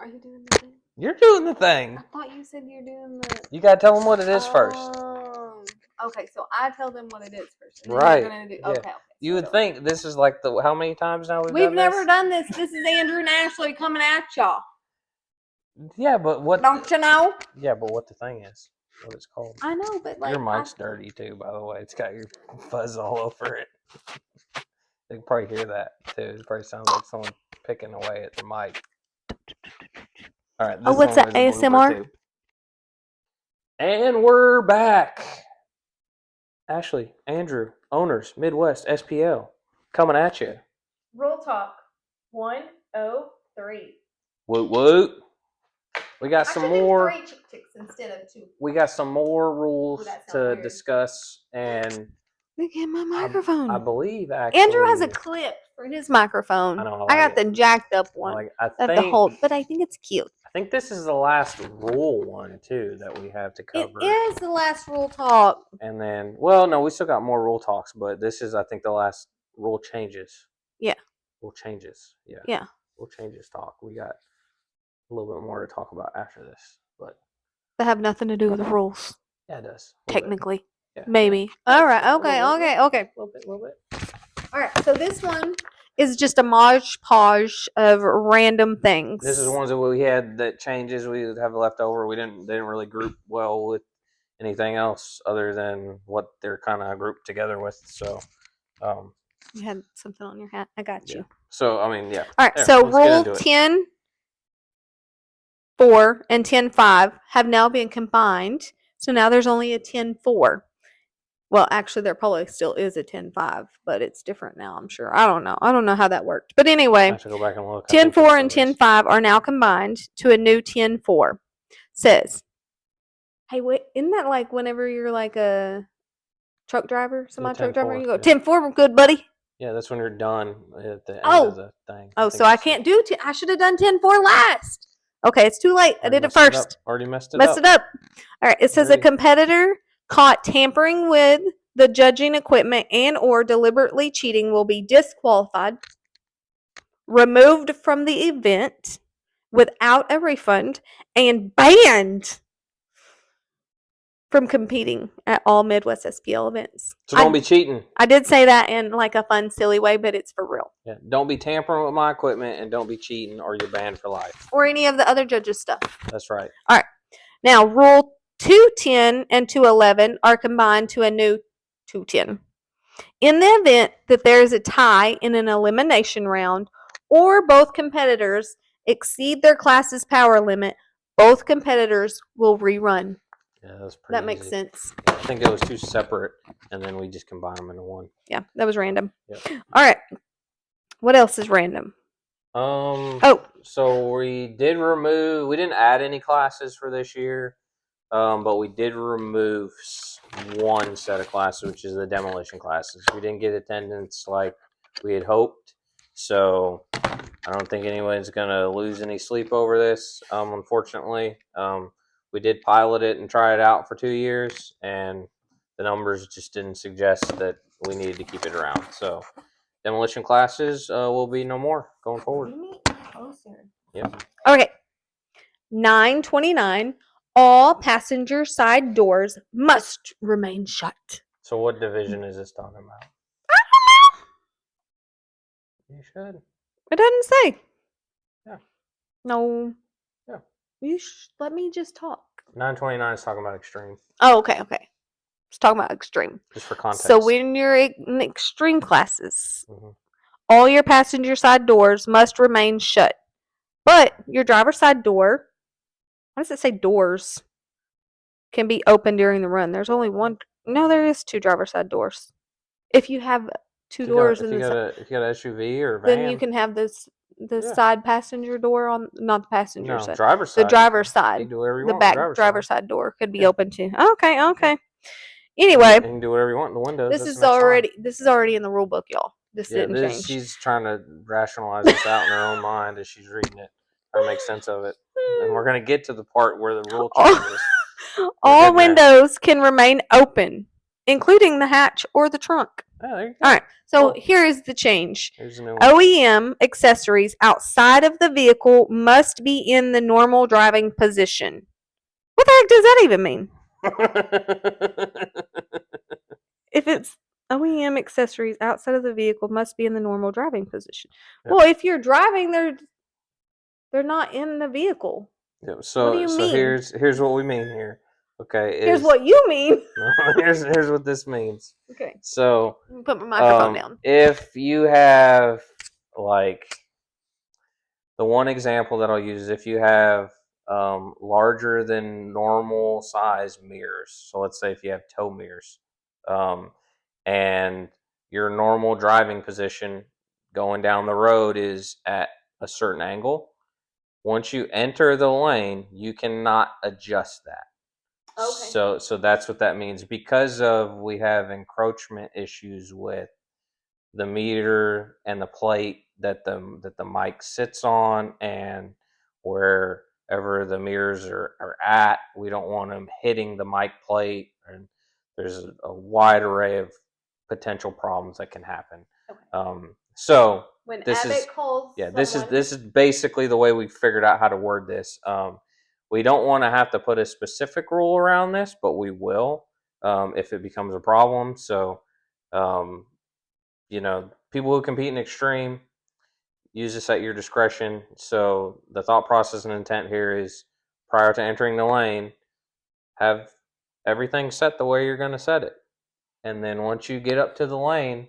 Are you doing the thing? You're doing the thing. I thought you said you're doing the... You got to tell them what it is first. Okay, so I tell them what it is first. And Right. Do... Yeah. Okay. You would think this is like the... How many times now we've done never done this. This is Andrew and Ashley coming at y'all. Yeah, but what... Don't you know? Yeah, but what the thing is. What it's called. I know, but like... Your mic's dirty too, by the way. It's got your fuzz all over it. You can probably hear that too. It probably sounds like someone picking away at the mic. All right. Oh, what's that? ASMR? And we're back. Ashley, Andrew, owners, Midwest, SPL, coming at you. Rule Talk 103. Woot woot. We got some more. 3 chicks instead of 2. We got some more rules to discuss, and look at my microphone. I believe actually Andrew has a clip for his microphone. I know. I got the jacked up one. The hold, but I think it's cute. I think this is the last rule one too that we have to cover. It is the last rule talk. And then, well, no, we still got more rule talks, but this is, I think, the last rule changes. Yeah. Rule changes. Yeah. Yeah. Rule changes talk. We got a little bit more to talk about after this, but that have nothing to do with the rules. Yeah, it does. Technically. Yeah. Maybe. All right. Okay. A little bit. All right. So this one is just a modge podge of random things. This is the ones that we had that changes we have left over. They didn't really group well with anything else other than what they're kind of grouped together with. So, you had something on your hat. I got you. So I mean, yeah. All right. There, so rule 10.4 and 10.5 have now been combined. So now there's only a 10.4. Well, actually, there probably still is a 10.5, but it's different now, I'm sure. I don't know how that worked. But anyway, 10.4 and 10.5 are now combined to a new 10.4. Says, hey, wait, isn't that like whenever you're like a truck driver, truck driver, you go, 10.4, good, buddy? Yeah, that's when you're done at the end of the thing. Oh, so I can't do I should have done 10.4 last. Okay, it's too late. I did it first. Already messed it up. All right, it says a competitor caught tampering with the judging equipment and or deliberately cheating will be disqualified, removed from the event without a refund, and banned from competing at all Midwest SPL events. So don't be cheating. I did say that in like a fun, silly way, but it's for real. Yeah, don't be tampering with my equipment and don't be cheating or you're banned for life. Or any of the other judges' stuff. That's right. All right. Now, Rule 210 and 211 are combined to a new 210. In the event that there is a tie in an elimination round or both competitors exceed their class's power limit, both competitors will rerun. Yeah, that's pretty easy. Makes sense. I think it was 2 separate, and then we just combined them into one. Yeah, that was random. Yep. All right. What else is random? So we didn't add any classes for this year, but we did remove one set of classes, which is the demolition classes. We didn't get attendance like we had hoped, so I don't think anyone's going to lose any sleep over this, unfortunately. We did pilot it and try it out for 2 years, and the numbers just didn't suggest that we needed to keep it around. So demolition classes will be no more going forward. Yep. Okay. 929. All passenger side doors must remain shut. So what division is this talking about? I don't know. You should. It doesn't say. Yeah. No. Yeah. Let me just talk. 929 is talking about extreme. Oh, okay. It's talking about extreme. Just for context. So when you're in extreme classes, all your passenger side doors must remain shut. But your driver's side door, why does it say doors, can be open during the run? There's only one. No, there is 2 driver's side doors. If you have 2 doors if you got an SUV or a van, then you can have the side passenger door on, not the passenger side. Driver's side. The driver's side. You can do whatever you the want. Back driver's side door could be open too. Okay. Anyway, you can do whatever you want in the windows. This is already in the rule book, y'all. This didn't change. She's trying to rationalize this out in her own mind as she's reading it, trying to make sense of it. And we're going to get to the part where the rule changes. All windows can remain open, including the hatch or the trunk. Oh, there you go. All right. So Cool. here is the change. Here's a new one. OEM accessories outside of the vehicle must be in the normal driving position. What the heck does that even mean? If it's OEM accessories outside of the vehicle must be in the normal driving position. Yep. Well, if you're driving, they're not in the vehicle. Yep. What do you So mean? here's what we mean here. Okay, Here's what you mean. here's what this means. Okay. So Put my microphone down. if you have like the one example that I'll use is if you have larger than normal size mirrors. So let's say if you have tow mirrors, um, and your normal driving position going down the road is at a certain angle. Once you enter the lane, you cannot adjust that. Okay. So that's what that means. Because of we have encroachment issues with the meter and the plate that the mic sits on, and wherever the mirrors are at, we don't want them hitting the mic plate, and there's a wide array of potential problems that can happen. Okay. So When this Abbott is calls this is basically the way we figured out how to word this. We don't want to have to put a specific rule around this, but we will if it becomes a problem. So um, people who compete in extreme use this at your discretion. So the thought process and intent here is prior to entering the lane, have everything set the way you're going to set it. And then once you get up to the lane,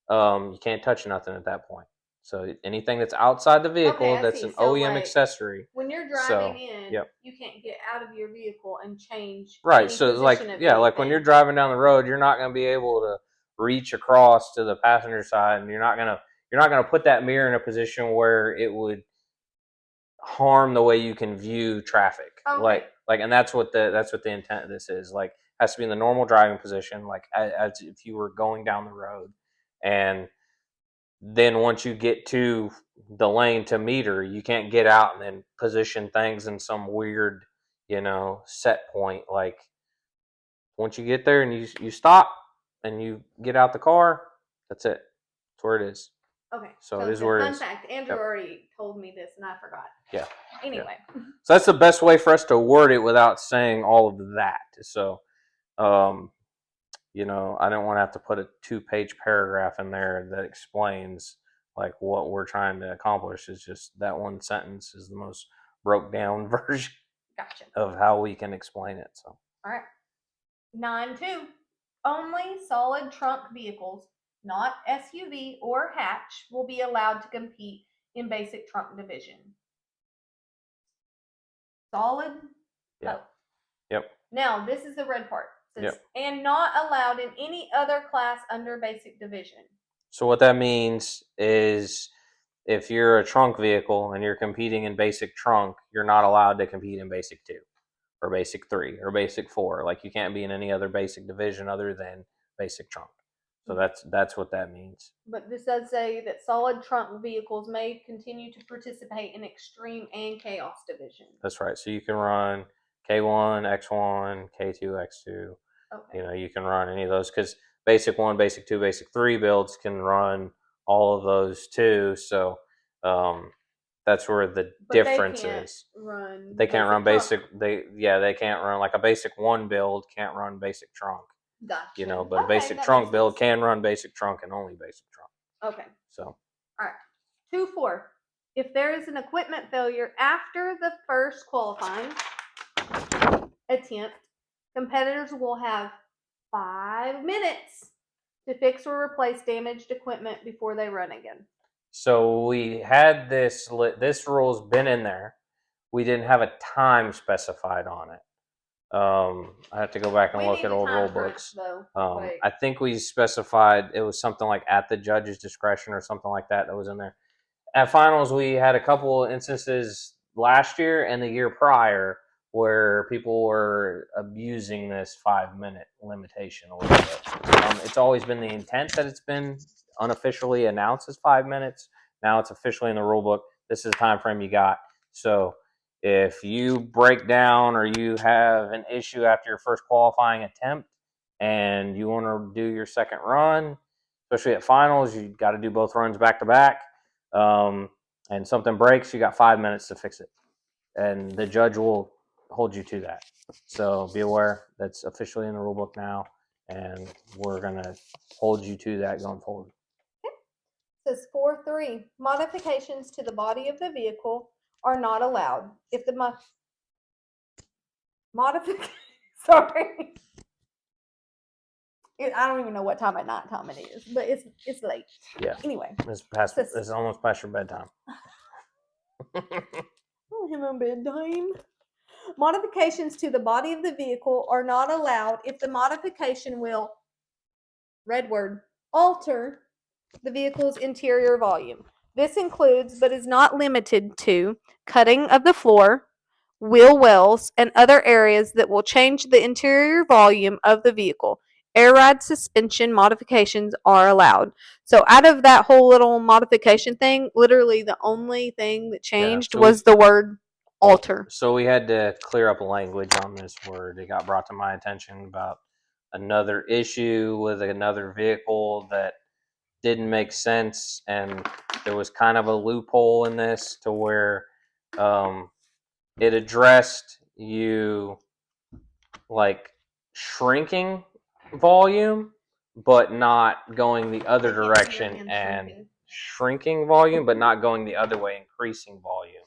you can't touch nothing at that point. So anything that's outside the vehicle, that's an OEM accessory. When you're driving in, you can't get out of your vehicle and change right. So like like when you're driving down the road, you're not going to be able to reach across to the passenger side, and you're not going to put that mirror in a position where it would harm the way you can view traffic. Okay. And that's what the intent of this is. Like, has to be in the normal driving position, like as if you were going down the road, and then once you get to the lane to meter, you can't get out and then position things in some weird, set point. Like once you get there and you stop and you get out the car, that's it. That's where it is. Okay. So it is where it is. Fun fact: Andrew already told me this, and I forgot. Yeah. Anyway. Yeah. So that's the best way for us to word it without saying all of that. So, I don't want to have to put a 2-page paragraph in there that explains like what we're trying to accomplish. Is just that one sentence is the most broke down version of how we can explain it. So, all right. 9.2. Only solid trunk vehicles, not SUV or hatch, will be allowed to compete in basic trunk division. Solid. Yeah. Oh. Yep. Now this is the red part. It says, Yep. And not allowed in any other class under basic division. So what that means is if you're a trunk vehicle and you're competing in basic trunk, you're not allowed to compete in basic 2 or basic 3 or basic 4. Like you can't be in any other basic division other than basic trunk. So that's what that means. But this does say that solid trunk vehicles may continue to participate in extreme and chaos division. That's right. So you can run K1, X1, K2, X2. Okay. You can run any of those because basic 1, basic 2, basic 3 builds can run all of those too. So that's where the difference is. They can't run basic. They can't run like a basic 1 build can't run basic trunk. Gotcha. But a basic trunk build can run basic trunk and only basic trunk. Okay. So. All right. 2.4. If there is an equipment failure after the first qualifying attempt, competitors will have 5 minutes to fix or replace damaged equipment before they run again. So we had this rule's been in there. We didn't have a time specified on it. I have to go back and look at old rule books. I think we specified it was something like at the judge's discretion or something like that was in there. At finals, we had a couple instances last year and the year prior where people were abusing this 5-minute limitation a little bit. It's always been the intent that it's been unofficially announced as 5 minutes. Now it's officially in the rule book. This is the time frame you got. So if you break down or you have an issue after your first qualifying attempt and you want to do your second run, especially at finals, you got to do both runs back to back. And something breaks, you got 5 minutes to fix it, and the judge will hold you to that. So be aware, that's officially in the rule book now, and we're gonna hold you to that going forward. It says 4.3, modifications to the body of the vehicle are not allowed if the modification. Sorry. I don't even know what time at night time it is, but it's late. Yeah. Anyway. It's almost past your bedtime. Oh, him on bedtime. Modifications to the body of the vehicle are not allowed if the modification will, red word, alter the vehicle's interior volume. This includes, but is not limited to, cutting of the floor, wheel wells, and other areas that will change the interior volume of the vehicle. Air ride suspension modifications are allowed. So out of that whole little modification thing, literally the only thing that changed was the word alter. So we had to clear up language on this word. It got brought to my attention about another issue with another vehicle that didn't make sense, and there was kind of a loophole in this to where it addressed you like shrinking volume but not going the other direction, and shrinking volume but not going the other way, increasing volume,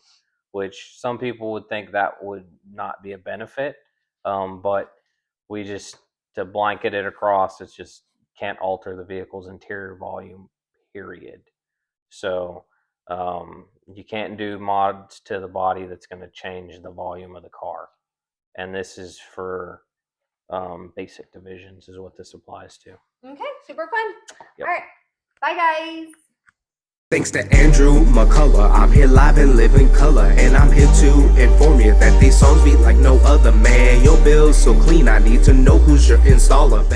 which some people would think that would not be a benefit, but we just, to blanket it across, it's just can't alter the vehicle's interior volume, period. So you can't do mods to the body that's going to change the volume of the car. And this is for basic divisions is what this applies to. Okay, super fun. Yep. All right, bye guys. Thanks to Andrew McCullough, I'm here live and live in color, and I'm here to inform you that these songs beat like no other. Man, your bill's so clean, I need to know who's your installer.